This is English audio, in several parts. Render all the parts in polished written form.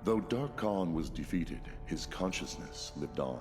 Though Dark Khan was defeated, his consciousness lived on.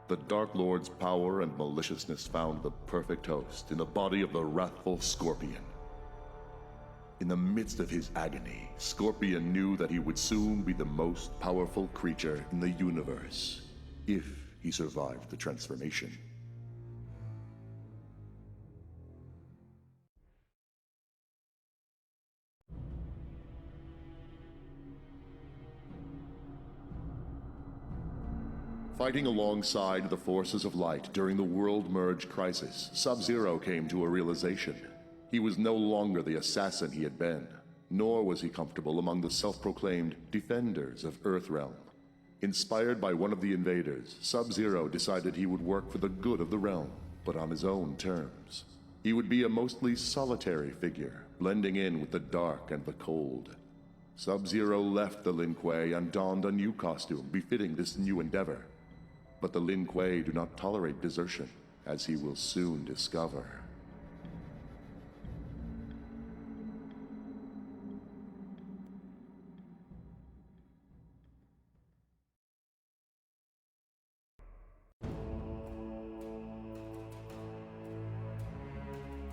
The Dark Lord's power and maliciousness found the perfect host in the body of the wrathful Scorpion. In the midst of his agony, Scorpion knew that he would soon be the most powerful creature in the universe, if he survived the transformation. Fighting alongside the forces of light during the World Merge crisis, Sub-Zero came to a realization. He was no longer the assassin he had been, nor was he comfortable among the self-proclaimed defenders of Earthrealm. Inspired by one of the invaders, Sub-Zero decided he would work for the good of the realm, but on his own terms. He would be a mostly solitary figure, blending in with the dark and the cold. Sub-Zero left the Lin Kuei and donned a new costume befitting this new endeavor. But the Lin Kuei do not tolerate desertion, as he will soon discover.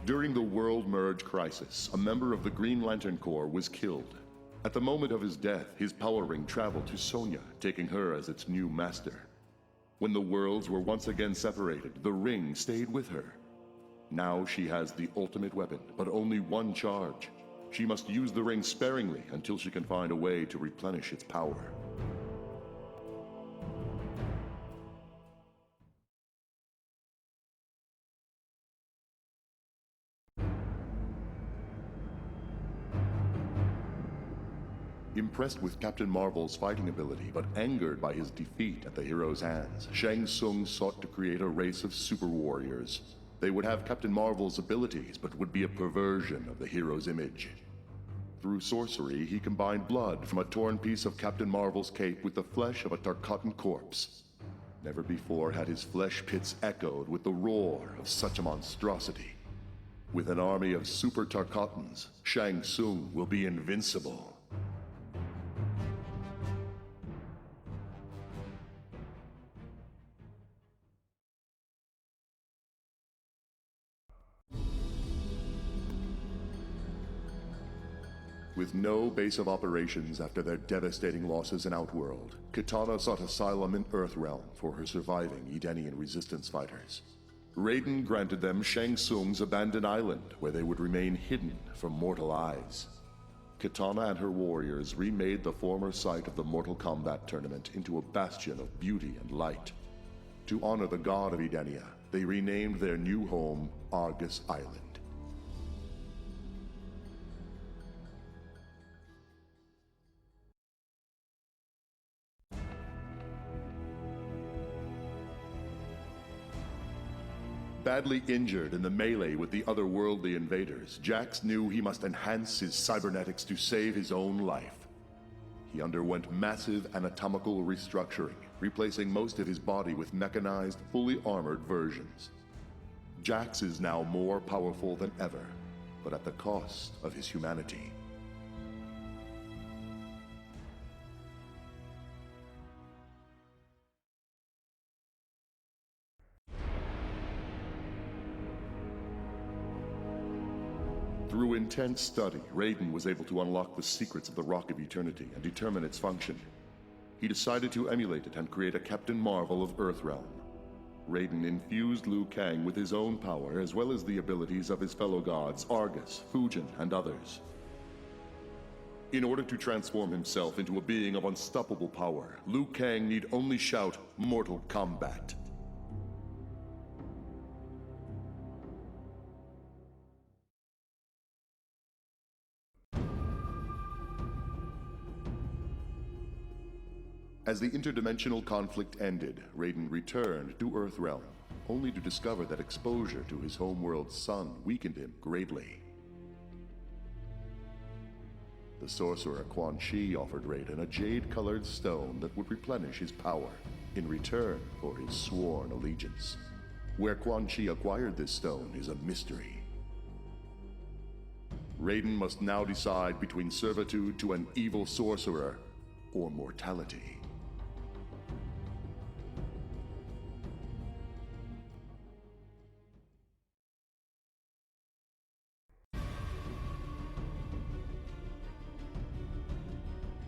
During the World Merge crisis, a member of the Green Lantern Corps was killed. At the moment of his death, his power ring traveled to Sonya, taking her as its new master. When the worlds were once again separated, the ring stayed with her. Now she has the ultimate weapon, but only one charge. She must use the ring sparingly until she can find a way to replenish its power. Impressed with Captain Marvel's fighting ability, but angered by his defeat at the hero's hands, Shang Tsung sought to create a race of super warriors. They would have Captain Marvel's abilities, but would be a perversion of the hero's image. Through sorcery, he combined blood from a torn piece of Captain Marvel's cape with the flesh of a Tarkatan corpse. Never before had his flesh pits echoed with the roar of such a monstrosity. With an army of super Tarkatans, Shang Tsung will be invincible. With no base of operations after their devastating losses in Outworld, Kitana sought asylum in Earthrealm for her surviving Edenian resistance fighters. Raiden granted them Shang Tsung's abandoned island, where they would remain hidden from mortal eyes. Kitana and her warriors remade the former site of the Mortal Kombat tournament into a bastion of beauty and light. To honor the god of Edenia, they renamed their new home Argus Island. Badly injured in the melee with the otherworldly invaders, Jax knew he must enhance his cybernetics to save his own life. He underwent massive anatomical restructuring, replacing most of his body with mechanized, fully armored versions. Jax is now more powerful than ever, but at the cost of his humanity. Through intense study, Raiden was able to unlock the secrets of the Rock of Eternity and determine its function. He decided to emulate it and create a Captain Marvel of Earthrealm. Raiden infused Liu Kang with his own power as well as the abilities of his fellow gods Argus, Fujin, and others. In order to transform himself into a being of unstoppable power, Liu Kang need only shout, "Mortal Kombat." As the interdimensional conflict ended, Raiden returned to Earthrealm, only to discover that exposure to his homeworld's sun weakened him greatly. The sorcerer Quan Chi offered Raiden a jade-colored stone that would replenish his power in return for his sworn allegiance. Where Quan Chi acquired this stone is a mystery. Raiden must now decide between servitude to an evil sorcerer or mortality.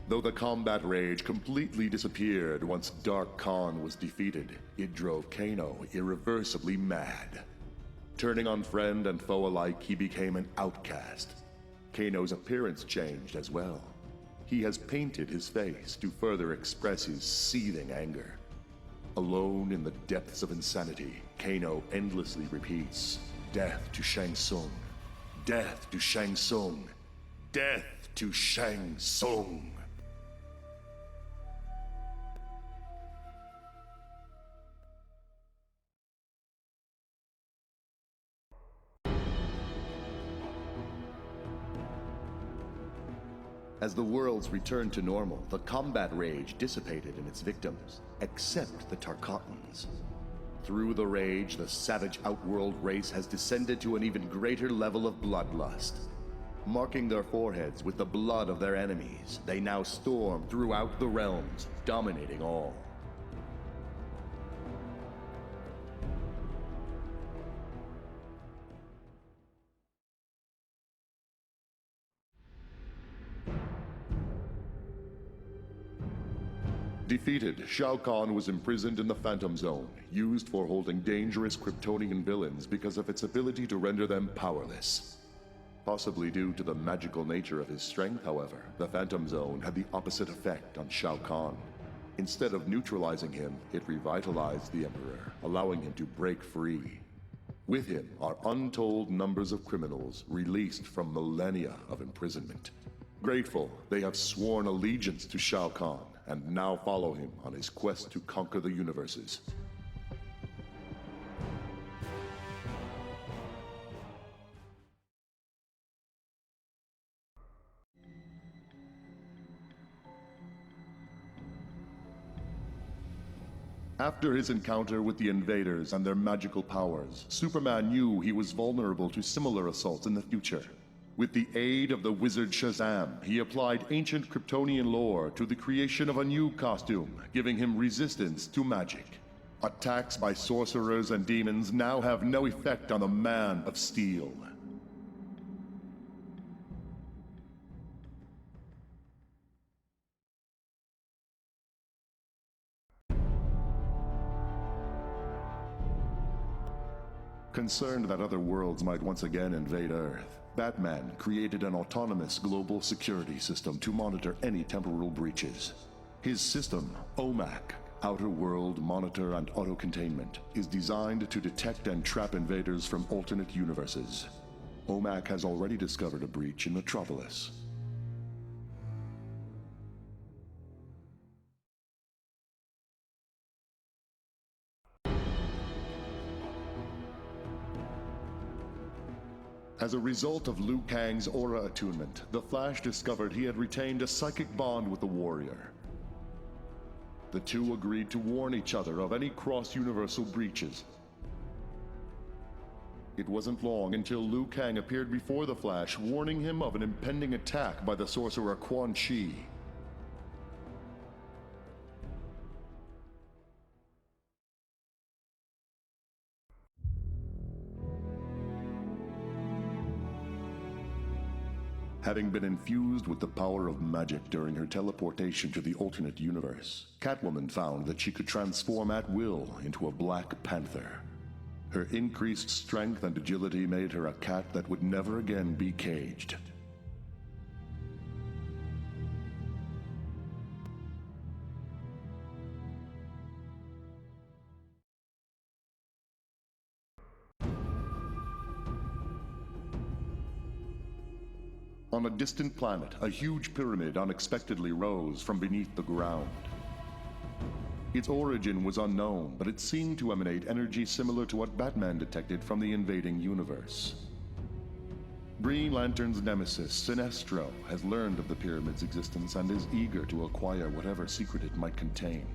Though the combat rage completely disappeared once Dark Khan was defeated, it drove Kano irreversibly mad. Turning on friend and foe alike, he became an outcast. Kano's appearance changed as well. He has painted his face to further express his seething anger. Alone in the depths of insanity, Kano endlessly repeats, "Death to Shang Tsung! Death to Shang Tsung! Death to Shang Tsung!" As the worlds returned to normal, the combat rage dissipated in its victims, except the Tarkatans. Through the rage, the savage outworld race has descended to an even greater level of bloodlust. Marking their foreheads with the blood of their enemies, they now storm throughout the realms, dominating all. Defeated, Shao Kahn was imprisoned in the Phantom Zone, used for holding dangerous Kryptonian villains because of its ability to render them powerless. Possibly due to the magical nature of his strength, however, the Phantom Zone had the opposite effect on Shao Kahn. Instead of neutralizing him, it revitalized the Emperor, allowing him to break free. With him are untold numbers of criminals released from millennia of imprisonment. Grateful, they have sworn allegiance to Shao Kahn, and now follow him on his quest to conquer the universes. After his encounter with the invaders and their magical powers, Superman knew he was vulnerable to similar assaults in the future. With the aid of the wizard Shazam, he applied ancient Kryptonian lore to the creation of a new costume, giving him resistance to magic. Attacks by sorcerers and demons now have no effect on the Man of Steel. Concerned that other worlds might once again invade Earth, Batman created an autonomous global security system to monitor any temporal breaches. His system, OMAC, Outer World Monitor and Auto-Containment, is designed to detect and trap invaders from alternate universes. OMAC has already discovered a breach in Metropolis. As a result of Liu Kang's aura attunement, the Flash discovered he had retained a psychic bond with the Warrior. The two agreed to warn each other of any cross-universal breaches. It wasn't long until Liu Kang appeared before the Flash, warning him of an impending attack by the sorcerer Quan Chi. Having been infused with the power of magic during her teleportation to the alternate universe, Catwoman found that she could transform at will into a Black Panther. Her increased strength and agility made her a cat that would never again be caged. On a distant planet, a huge pyramid unexpectedly rose from beneath the ground. Its origin was unknown, but it seemed to emanate energy similar to what Batman detected from the invading universe. Green Lantern's nemesis, Sinestro, has learned of the pyramid's existence and is eager to acquire whatever secret it might contain.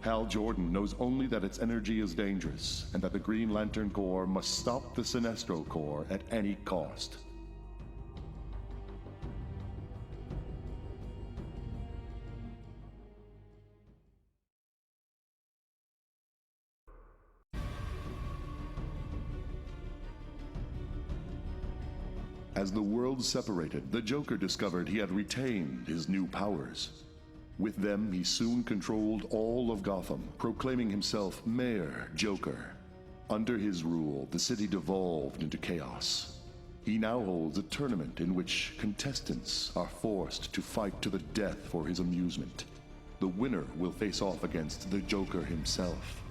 Hal Jordan knows only that its energy is dangerous, and that the Green Lantern Corps must stop the Sinestro Corps at any cost. '. . . . . . . . . . . . . . . . . . . . . . . . . . . . . . . . . . . . . . . . . . . . . . . . . . . . . . . . . As the worlds separated, the Joker discovered he had retained his new powers. With them, he soon controlled all of Gotham, proclaiming himself Mayor Joker. Under his rule, the city devolved into chaos. He now holds a tournament in which contestants are forced to fight to the death for his amusement. The winner will face off against the Joker himself.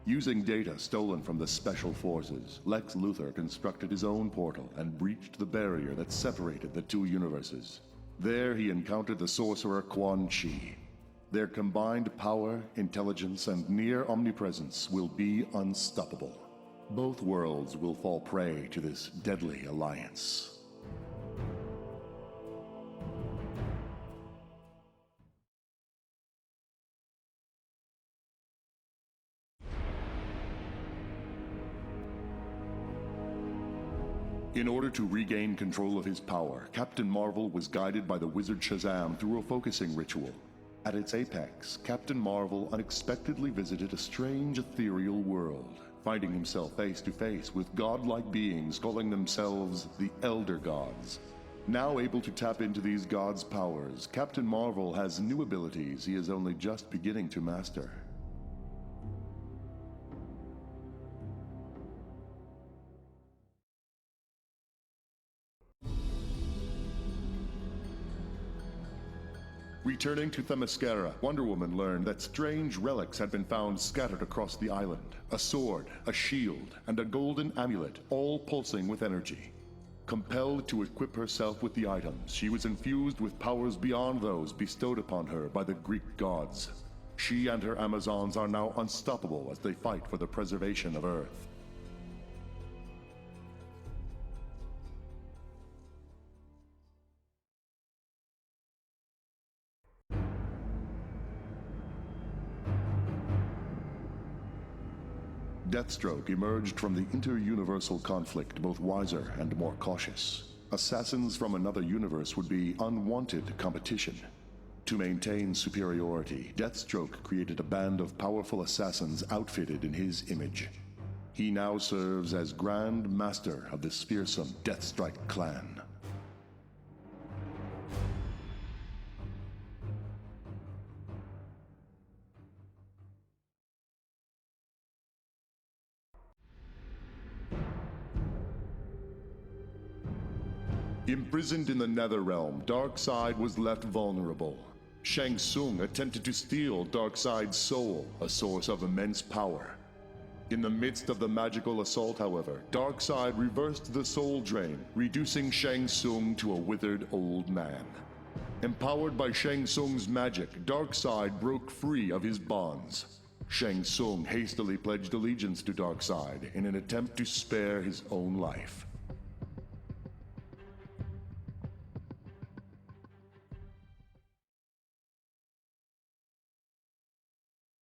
Using data stolen from the Special Forces, Lex Luthor constructed his own portal and breached the barrier that separated the two universes. There he encountered the sorcerer Quan Chi. Their combined power, intelligence, and near omnipresence will be unstoppable. Both worlds will fall prey to this deadly alliance. In order to regain control of his power, Captain Marvel was guided by the wizard Shazam through a focusing ritual. At its apex, Captain Marvel unexpectedly visited a strange ethereal world, finding himself face to face with godlike beings calling themselves the Elder Gods. Now able to tap into these gods' powers, Captain Marvel has new abilities he is only just beginning to master. Returning to Themyscira, Wonder Woman learned that strange relics had been found scattered across the island. A sword, a shield, and a golden amulet, all pulsing with energy. Compelled to equip herself with the items, she was infused with powers beyond those bestowed upon her by the Greek gods. She and her Amazons are now unstoppable as they fight for the preservation of Earth. Deathstroke emerged from the inter-universal conflict both wiser and more cautious. Assassins from another universe would be unwanted competition. To maintain superiority, Deathstroke created a band of powerful assassins outfitted in his image. He now serves as Grand Master of this fearsome Deathstrike clan. Imprisoned in the Netherrealm, Darkseid was left vulnerable. Shang Tsung attempted to steal Darkseid's soul, a source of immense power. In the midst of the magical assault, however, Darkseid reversed the soul drain, reducing Shang Tsung to a withered old man. Empowered by Shang Tsung's magic, Darkseid broke free of his bonds. Shang Tsung hastily pledged allegiance to Darkseid in an attempt to spare his own life.